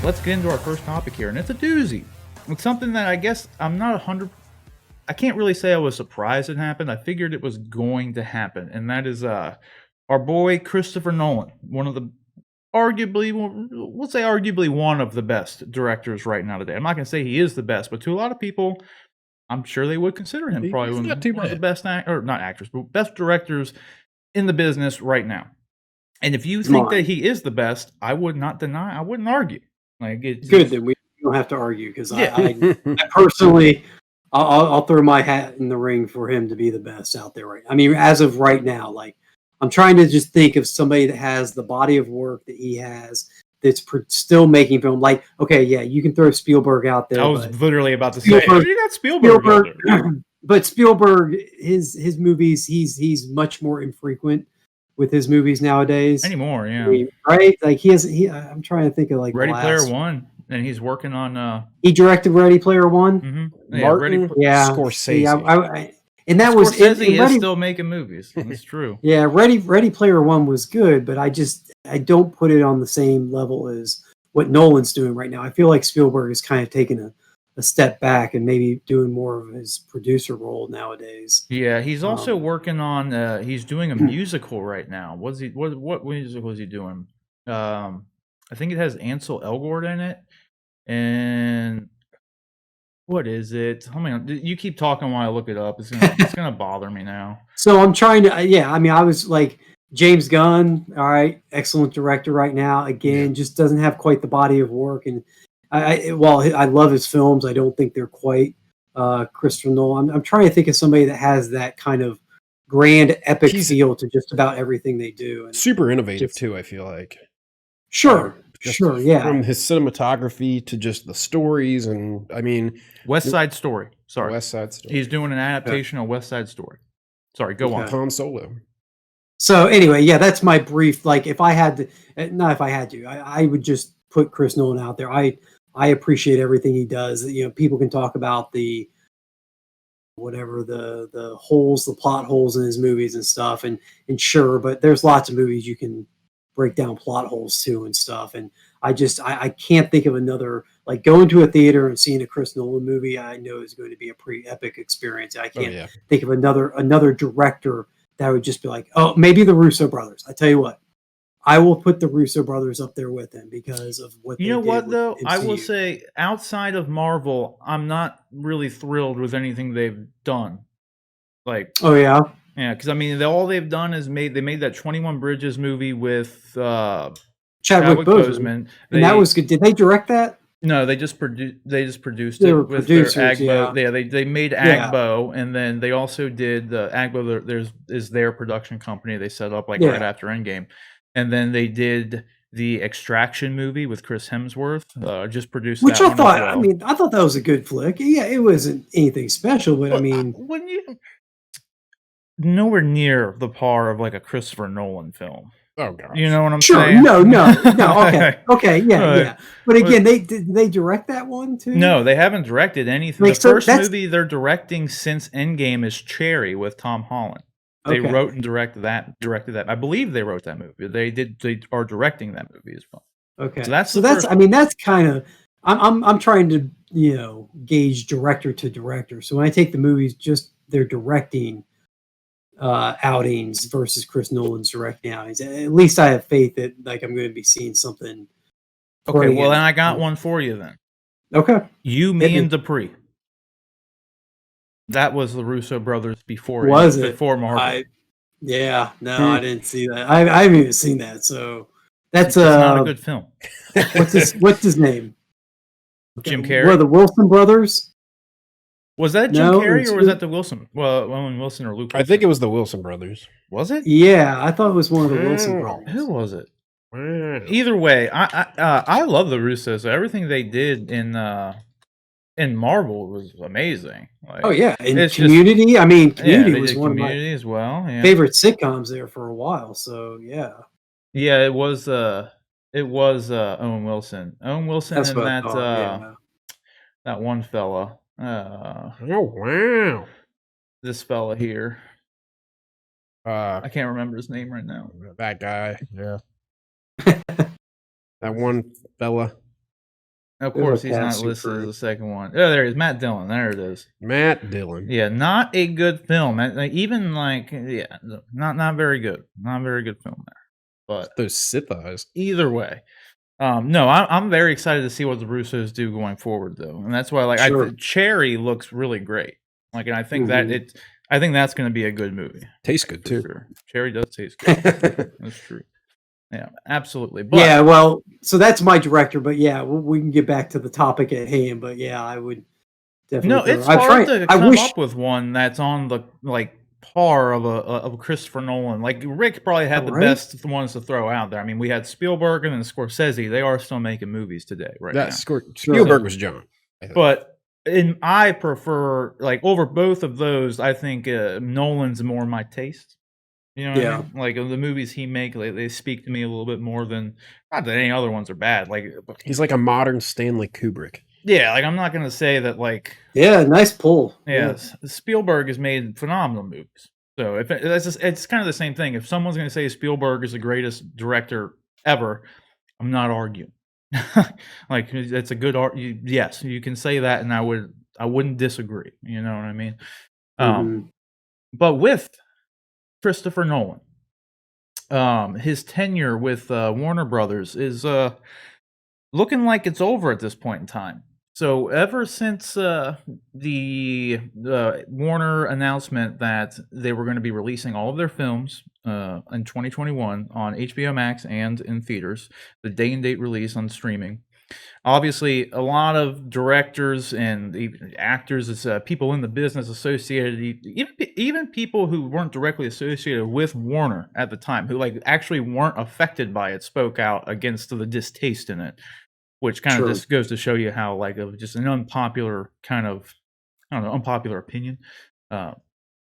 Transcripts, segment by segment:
let's get into our first topic here, and it's a doozy. It's something that I guess I'm not 100. I can't really say I was surprised it happened. I figured it was going to happen, and that is our boy Christopher Nolan, one of the arguably, we'll say arguably one of the best directors right now today. I'm not going to say he is the best, but to a lot of people, I'm sure they would consider him probably one of the best not actors, but best directors in the business right now. And if you think that he is the best, I would not deny. I wouldn't argue. Like it's good, then we don't have to argue because I personally, I'll throw my hat in the ring for him to be the best out there. Right, I mean, as of right now, like I'm trying to just think of somebody that has the body of work that he has that's still making film. Like, okay, yeah, you can throw Spielberg out there. I was literally about to say, you got Spielberg but Spielberg, his movies, he's much more infrequent with his movies nowadays. Anymore, yeah. I mean, right? Like I'm trying to think of like Ready Player One, and he's working on. He directed Ready Player One. Mm-hmm. Yeah, Scorsese. And that Scorsese is still making movies. That's true. Yeah, Ready Player One was good, but I don't put it on the same level as what Nolan's doing right now. I feel like Spielberg is kind of taking a step back and maybe doing more of his producer role nowadays. Yeah, he's also working on. He's doing a musical right now. What musical is he doing? I think it has Ansel Elgort in it, and what is it? Oh my God, you keep talking while I look it up. It's gonna bother me now. So I'm trying to. Yeah, I mean, I was like James Gunn. All right, excellent director right now. Again, just doesn't have quite the body of work and. While I love his films, I don't think they're quite Christopher Nolan. I'm trying to think of somebody that has that kind of grand epic feel to just about everything they do. And super innovative too, I feel like. Sure, yeah. From his cinematography to just the stories, and I mean, West Side Story. Sorry, West Side Story. He's doing an adaptation of West Side Story. Sorry, go on. Han Solo. So anyway, yeah, that's my brief. Like, if I had to, not if I had to, I would just put Chris Nolan out there. I appreciate everything he does. You know, people can talk about the holes, the plot holes in his movies and stuff, and sure, but there's lots of movies you can break down plot holes to and stuff. And I can't think of another, like going to a theater and seeing a Chris Nolan movie. I know is going to be a pretty epic experience. I can't think of another director that would just be like, oh, maybe the Russo brothers. I tell you what. I will put the Russo brothers up there with him because of what they did. You know what, though? I will say, outside of Marvel, I'm not really thrilled with anything they've done. Like, oh yeah, because I mean, all they've done is made that 21 Bridges movie with Chadwick Boseman, and that was good. Did they direct that? No, they just produced it with their Agbo. Yeah, they made Agbo, and then they also did the Agbo. Is their production company they set up right after Endgame. And then they did the Extraction movie with Chris Hemsworth, just produced which that I thought. I mean, I thought that was a good flick. Yeah, it wasn't anything special, but I mean, nowhere near the par of like a Christopher Nolan film. Oh god, you know what I'm saying? No. Okay, yeah. But again, did they direct that one too? No, they haven't directed anything. The first movie they're directing since Endgame is Cherry with Tom Holland. They wrote and directed that. I believe they wrote that movie. They are directing that movie as well. Okay. So that's I mean, that's kind of I'm trying to, gauge director to director. So when I take the movies, just their directing outings versus Chris Nolan's directing outings, at least I have faith that like I'm going to be seeing something. Okay, well then I got one for you then. Okay. You, Me, and Dupree. That was the Russo brothers before Marvel. I didn't see that. I haven't even seen that. So that's not a good film. What's his name? Jim Carrey. Were the Wilson brothers? Was that Jim Carrey or was that the Wilson? Well, Owen Wilson or Luke Wilson? I think it was the Wilson brothers. Was it? Yeah, I thought it was one of the Wilson brothers. Who was it? Either way, I love the Russos. So everything they did in Marvel was amazing. Like, oh yeah, in Community. Community was one of my as well. Yeah. favorite sitcoms there for a while. So yeah, it was Owen Wilson. Owen Wilson and that one fella. Oh wow, this fella here. I can't remember his name right now. That guy. Yeah. That one fella. Of There's course, a he's not casting listed as crew. the second one. Oh, there he is, Matt Dillon. There it is. Matt Dillon. Yeah, not a good film. Even like, yeah, not very good. Not a very good film there. But Those Sith eyes. either way, no, I'm very excited to see what the Russos do going forward, though, and that's why, like, Sure. Cherry looks really great. Like, and I think Mhm. I think that's going to be a good movie. Tastes good For too. sure. Cherry does taste good. That's true. Yeah, absolutely. But Yeah, well, so that's my director, but yeah, we can get back to the topic at hand. But yeah, I would definitely no, throw. it's I'm hard trying. to I come wish. up with one that's on the like par of a Christopher Nolan. Like Rick probably had the Right? best ones to throw out there. I mean, we had Spielberg and then Scorsese. They are still making movies today, right now. Spielberg was John. I think. But I prefer like over both of those. I think Nolan's more my taste. You know what I Yeah. mean? Like the movies he make, they speak to me a little bit more than not that any other ones are bad. Like He's like a modern Stanley Kubrick. yeah, like I'm not gonna say that like Yeah. Nice pull. yeah, Spielberg has made phenomenal movies. So if it's kind of the same thing. If someone's gonna say Spielberg is the greatest director ever, I'm not arguing. Like it's a good art. Yes, you can say that, and I wouldn't disagree. You know what I mean? Mhm. But with Christopher Nolan, his tenure with Warner Brothers is looking like it's over at this point in time. So ever since the Warner announcement that they were going to be releasing all of their films in 2021 on HBO Max and in theaters, the day and date release on streaming. Obviously, a lot of directors and even actors, it's people in the business associated, even people who weren't directly associated with Warner at the time, who like actually weren't affected by it, spoke out against the distaste in it, which kind of Sure. just goes to show you how like of just an unpopular kind of I don't know unpopular opinion uh,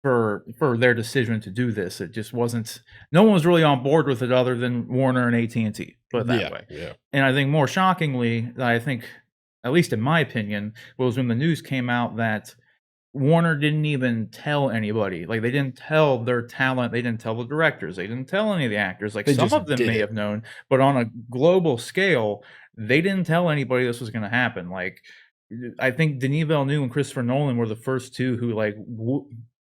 for their decision to do this. It just wasn't. No one was really on board with it other than Warner and AT&T. Put it that way. Yeah. And I think more shockingly, I think, at least in my opinion, was when the news came out that Warner didn't even tell anybody. Like they didn't tell their talent. They didn't tell the directors. They didn't tell any of the actors. Like They some just of them did may it. have known, but on a global scale, they didn't tell anybody this was going to happen. Like I think Denis Villeneuve and Christopher Nolan were the first two who like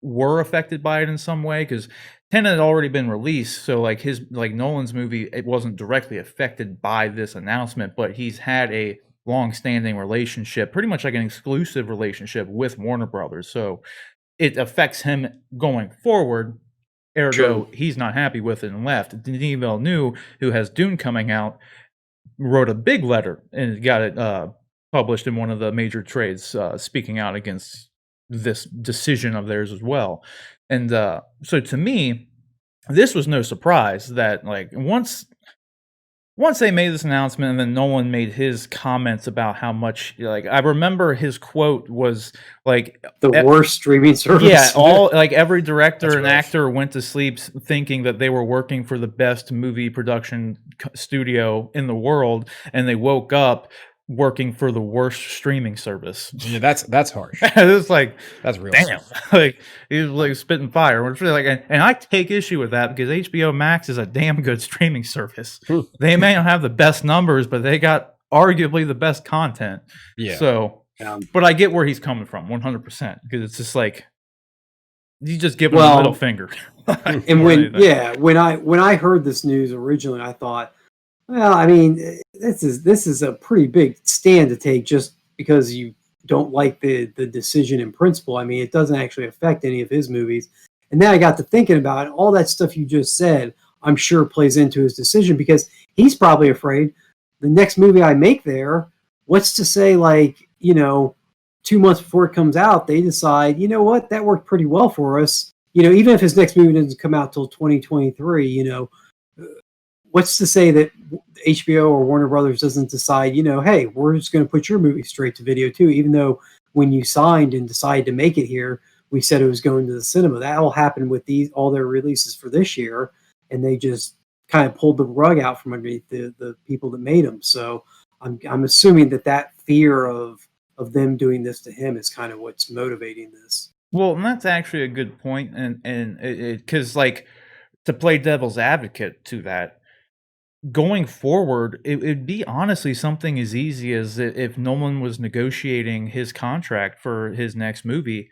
were affected by it in some way because Tenet had already been released, so like his like Nolan's movie, it wasn't directly affected by this announcement, but he's had a long-standing relationship, pretty much like an exclusive relationship with Warner Brothers. So it affects him going forward. Sure. Ergo, he's not happy with it and left. Denis Villeneuve, who has Dune coming out, wrote a big letter and got it published in one of the major trades, speaking out against this decision of theirs as well. And so to me, this was no surprise that like once they made this announcement and then Nolan made his comments about how much like I remember his quote was like The worst streaming service. yeah, all like every director That's and rough. actor went to sleep thinking that they were working for the best movie production studio in the world, and they woke up working for the worst streaming service. Yeah, that's harsh. It was like, That's real. damn, like he was like spitting fire. Which really like, and I take issue with that because HBO Max is a damn good streaming service. They may not have the best numbers, but they got arguably the best content. Yeah. So, Yeah. but I get where he's coming from, 100%, because it's just like you just give him a middle finger. And when I heard this news originally, I thought, well, I mean, this is a pretty big stand to take just because you don't like the decision in principle. I mean, it doesn't actually affect any of his movies. And then I got to thinking about it, all that stuff you just said, I'm sure plays into his decision because he's probably afraid the next movie I make there, what's to say, like, 2 months before it comes out, they decide, you know what, that worked pretty well for us. Even if his next movie doesn't come out till 2023, what's to say that HBO or Warner Brothers doesn't decide, hey, we're just going to put your movie straight to video too, even though when you signed and decided to make it here, we said it was going to the cinema. That all happened with all their releases for this year, and they just kind of pulled the rug out from underneath the people that made them. So I'm assuming that fear of them doing this to him is kind of what's motivating this. Well, and that's actually a good point, and it because like to play devil's advocate to that, going forward, it'd be honestly something as easy as if Nolan was negotiating his contract for his next movie,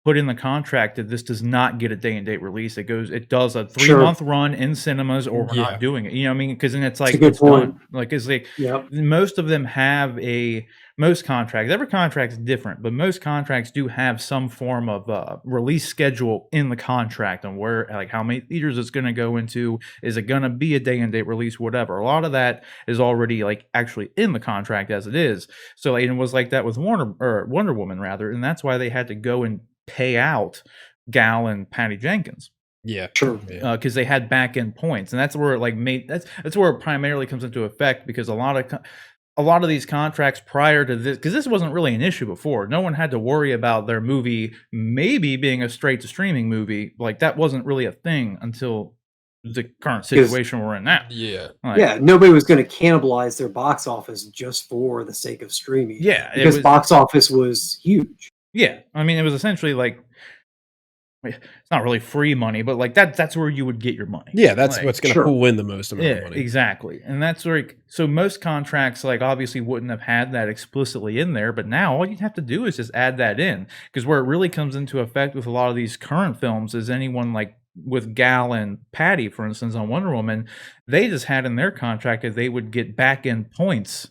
put in the contract that this does not get a day and date release. It does a 3-month run in cinemas, or we're Yeah. not doing it. You know what I mean? Because then it's It's a like good it's done. point. Like it's like Yep. most of them have most contracts. Every contract is different, but most contracts do have some form of release schedule in the contract on where, like, how many theaters it's going to go into. Is it going to be a day and date release? Whatever. A lot of that is already like actually in the contract as it is. So like, it was like that with Wonder Woman rather, and that's why they had to go and pay out Gal and Patty Jenkins. Yeah, Sure. Because they had back end points, and that's where it like made that's where it primarily comes into effect, because a lot of these contracts prior to this, because this wasn't really an issue before. No one had to worry about their movie maybe being a straight to streaming movie. Like that wasn't really a thing until the current situation we're in now. Yeah. Like, Yeah, nobody was going to cannibalize their box office just for the sake of streaming. Yeah, because box office was huge. Yeah, I mean, it was essentially like, it's not really free money, but like that's where you would get your money. Yeah, that's Like, what's going to Sure. pull in the most amount yeah, of money. exactly. And that's where, so most contracts, like, obviously wouldn't have had that explicitly in there, but now all you have to do is just add that in. Because where it really comes into effect with a lot of these current films is anyone like with Gal and Patty, for instance, on Wonder Woman, they just had in their contract that they would get back end points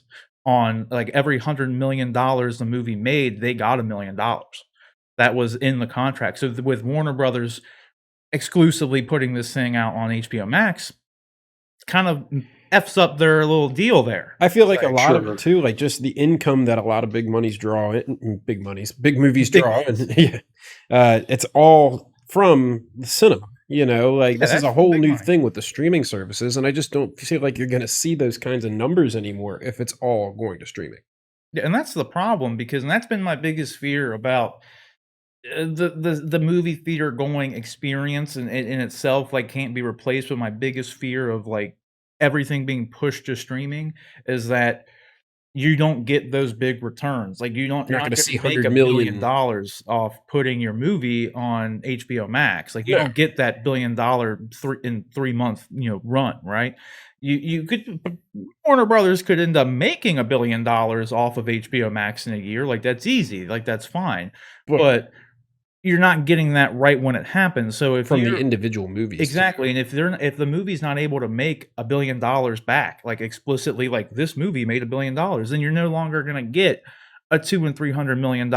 on like every $100 million the movie made, they got $1 million. That was in the contract. So with Warner Brothers exclusively putting this thing out on HBO Max, it kind of F's up their little deal there. I feel like a lot of Sure. it too, like just the income that a lot of big movies draw, big movies draw, and it's all from the cinema. You know, like this is that's a whole big new money. thing with the streaming services, and I just don't feel like you're going to see those kinds of numbers anymore if it's all going to streaming. Yeah, and that's the problem, because, and that's been my biggest fear about the movie theater going experience in itself, like, can't be replaced. With my biggest fear of like everything being pushed to streaming is that you don't get those big returns. Like you're not gonna see make $100 $1 million. billion off putting your movie on HBO Max. Like you No. don't get that $1 billion in 3 month run, right? You could, Warner Brothers could end up making $1 billion off of HBO Max in a year. Like that's easy. Like that's fine, but you're not getting that right when it happens. So if From the you're- individual movies, too. exactly, and if the movie's not able to make $1 billion back, like explicitly, like this movie made $1 billion, then you're no longer going to get a $200 and $300 million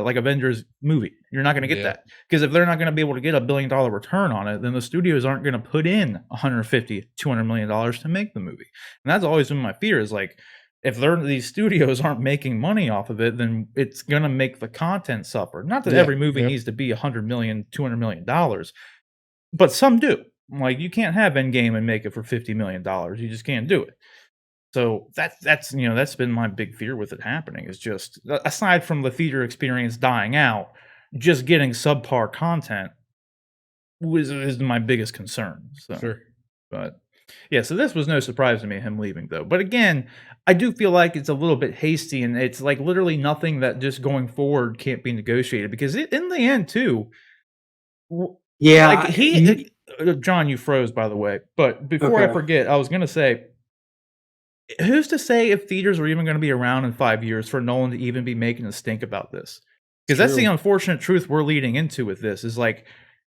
like Avengers movie. You're not going to get Yeah. that, because if they're not going to be able to get $1 billion return on it, then the studios aren't going to put in $150, $200 million to make the movie. And that's always been my fear, is like, if these studios aren't making money off of it, then it's going to make the content suffer. Not that Yeah, every movie yeah. needs to be $100 million, $200 million, but some do. Like you can't have Endgame and make it for $50 million. You just can't do it. So that's been my big fear with it happening, is just, aside from the theater experience dying out, just getting subpar content is my biggest concern. So. Sure. But yeah, so this was no surprise to me, him leaving, though. But again, I do feel like it's a little bit hasty, and it's like literally nothing that just going forward can't be negotiated, because in the end too, Yeah, like John, you froze, by the way. But before I Okay. forget, I was gonna say, who's to say if theaters are even going to be around in 5 years for Nolan to even be making a stink about this? Because that's the True. unfortunate truth we're leading into with this, is like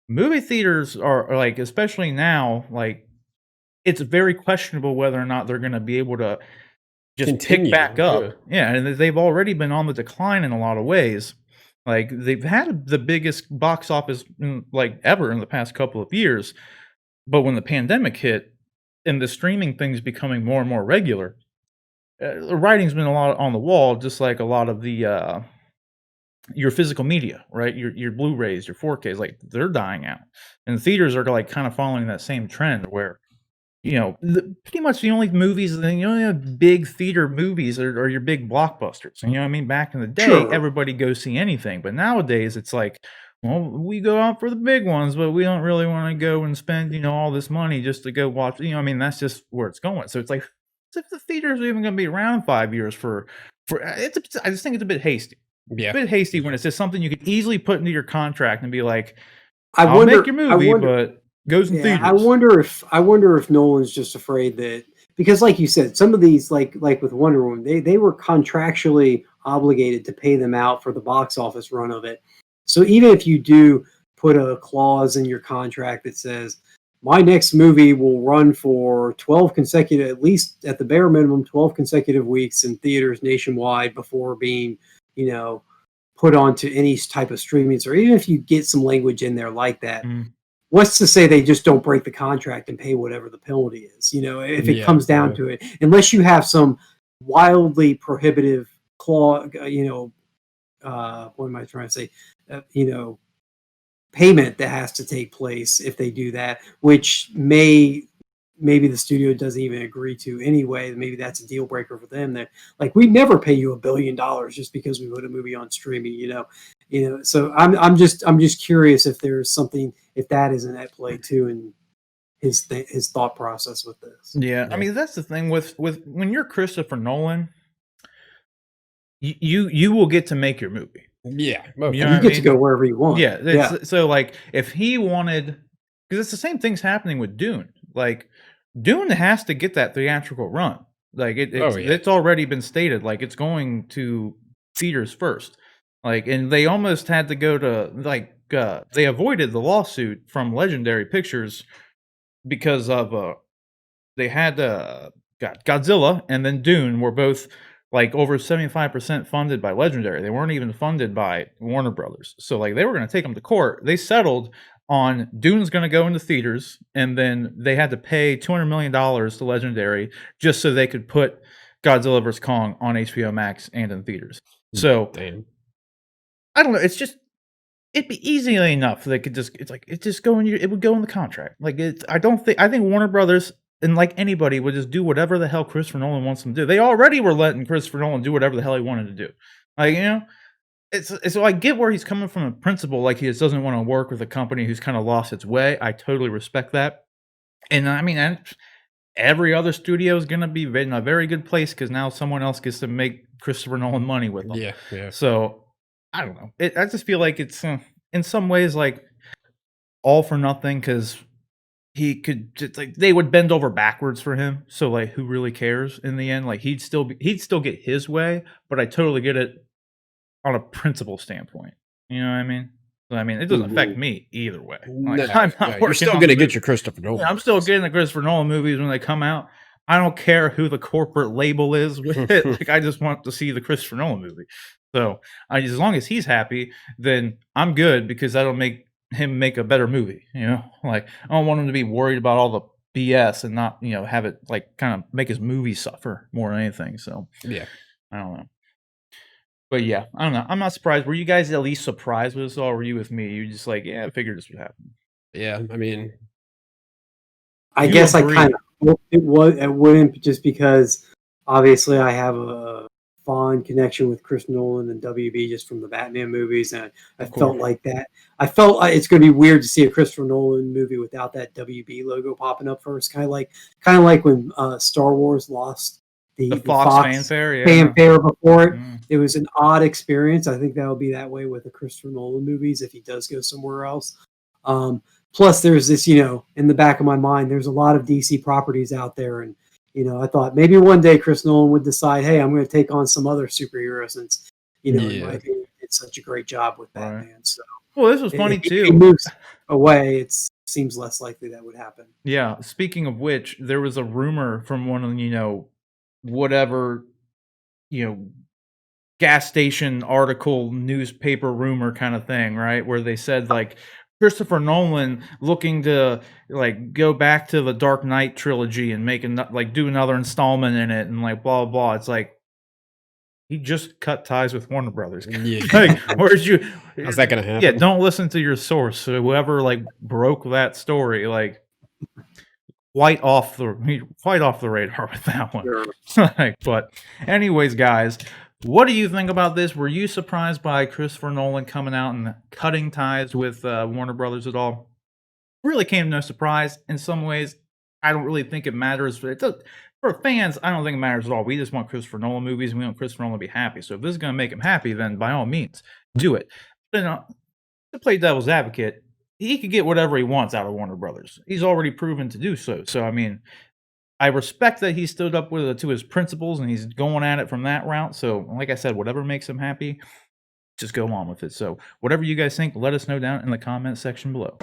movie theaters are like, especially now, like it's very questionable whether or not they're going to be able to just Continue, pick back up. yeah. Yeah, and they've already been on the decline in a lot of ways. Like they've had the biggest box office like ever in the past couple of years, but when the pandemic hit and the streaming thing's becoming more and more regular, the writing's been a lot on the wall, just like a lot of the your physical media, right? Your Blu-rays, your 4Ks, like they're dying out, and theaters are like kind of following that same trend where, pretty much the only movies, the only big theater movies are your big blockbusters. And, you know what I mean? Back in the day, Sure. everybody goes see anything, but nowadays it's like, well, we go out for the big ones, but we don't really want to go and spend, all this money just to go watch. I mean, that's just where it's going. So it's like, as if the theaters are even going to be around in 5 years I just think it's a bit hasty. Yeah. A bit hasty when it's just something you could easily put into your contract and be like, I I'll wonder. make your movie, but Goes in Yeah, theaters. I wonder if Nolan's just afraid that, because like you said, some of these like with Wonder Woman, they were contractually obligated to pay them out for the box office run of it. So even if you do put a clause in your contract that says my next movie will run for 12 consecutive, at least at the bare minimum 12 consecutive weeks in theaters nationwide before being, you know, put onto any type of streaming, or even if you get some language in there like that, Mm. what's to say they just don't break the contract and pay whatever the penalty is? You know, if it comes down to it, unless you have some wildly prohibitive clause, what am I trying to say? You know, payment that has to take place if they do that, which maybe the studio doesn't even agree to anyway. Maybe that's a deal breaker for them. That like we never pay you $1 billion just because we put a movie on streaming. So I'm just curious if there's something, if that isn't at play too in his thought process with this. Yeah, I mean that's the thing with when you're Christopher Nolan, you will get to make your movie. Yeah, you get to go wherever you want. Yeah. So like if he wanted, because it's the same thing's happening with Dune. Like Dune has to get that theatrical run. Like it's already been stated. Like it's going to theaters first. Like, and they almost had to go to they avoided the lawsuit from Legendary Pictures because of they had Godzilla and then Dune were both like over 75% funded by Legendary. They weren't even funded by Warner Brothers. So like they were going to take them to court. They settled on Dune's going to go into theaters, and then they had to pay $200 million to Legendary just so they could put Godzilla vs. Kong on HBO Max and in theaters. So I don't know. It's just, it'd be easily enough. They could just, it would go in the contract. Like I think Warner Brothers, and like anybody, would just do whatever the hell Christopher Nolan wants them to do. They already were letting Christopher Nolan do whatever the hell he wanted to do. Like, so I get where he's coming from in principle. Like he just doesn't want to work with a company who's kind of lost its way. I totally respect that. And I mean, every other studio is going to be in a very good place because now someone else gets to make Christopher Nolan money with them. Yeah. So I don't know. I just feel like it's in some ways like all for nothing, because he could just like they would bend over backwards for him. So like, who really cares in the end? Like he'd still get his way. But I totally get it on a principle standpoint. You know what I mean? So, I mean, it doesn't affect me either way. Like, I'm not you're still going to get your Christopher Nolan. Yeah, I'm still getting the Christopher Nolan movies when they come out. I don't care who the corporate label is with it. Like, I just want to see the Christopher Nolan movie. So, as long as he's happy, then I'm good, because that'll make him make a better movie. Like, I don't want him to be worried about all the BS and not, have it like kind of make his movie suffer more than anything. So, yeah, I don't know. But yeah, I don't know. I'm not surprised. Were you guys at least surprised with this all? Or were you with me? You just like, yeah, I figured this would happen. Yeah, I mean, I guess I kind of it wouldn't, just because obviously I have a fond connection with Chris Nolan and WB just from the Batman movies, and I felt like that. I felt like it's going to be weird to see a Christopher Nolan movie without that WB logo popping up first. Kind of like when Star Wars lost the Fox fanfare before it. It was an odd experience. I think that'll be that way with the Christopher Nolan movies if he does go somewhere else. Plus, there's this, in the back of my mind, there's a lot of DC properties out there, and I thought maybe one day Chris Nolan would decide, hey, I'm going to take on some other superhero, since in my opinion, did such a great job with Batman. Right. So, well, this was funny too. If he moves away, it seems less likely that would happen. Yeah. Speaking of which, there was a rumor from one of whatever, gas station article, newspaper rumor kind of thing, right? Where they said like Christopher Nolan looking to like go back to the Dark Knight trilogy and do another installment in it and like blah, blah, blah. It's like, he just cut ties with Warner Brothers. Yeah. Like, how's that going to happen? Yeah. Don't listen to your source. So whoever like broke that story, like, quite off the radar with that one. Sure. But anyways, guys, what do you think about this? Were you surprised by Christopher Nolan coming out and cutting ties with Warner Brothers at all? Really came to no surprise. In some ways, I don't really think it matters. But for fans, I don't think it matters at all. We just want Christopher Nolan movies, and we want Christopher Nolan to be happy. So if this is going to make him happy, then by all means, do it. But to play devil's advocate, he could get whatever he wants out of Warner Brothers. He's already proven to do so. So I mean, I respect that he stood up to his principles and he's going at it from that route. So, like I said, whatever makes him happy, just go on with it. So, whatever you guys think, let us know down in the comment section below.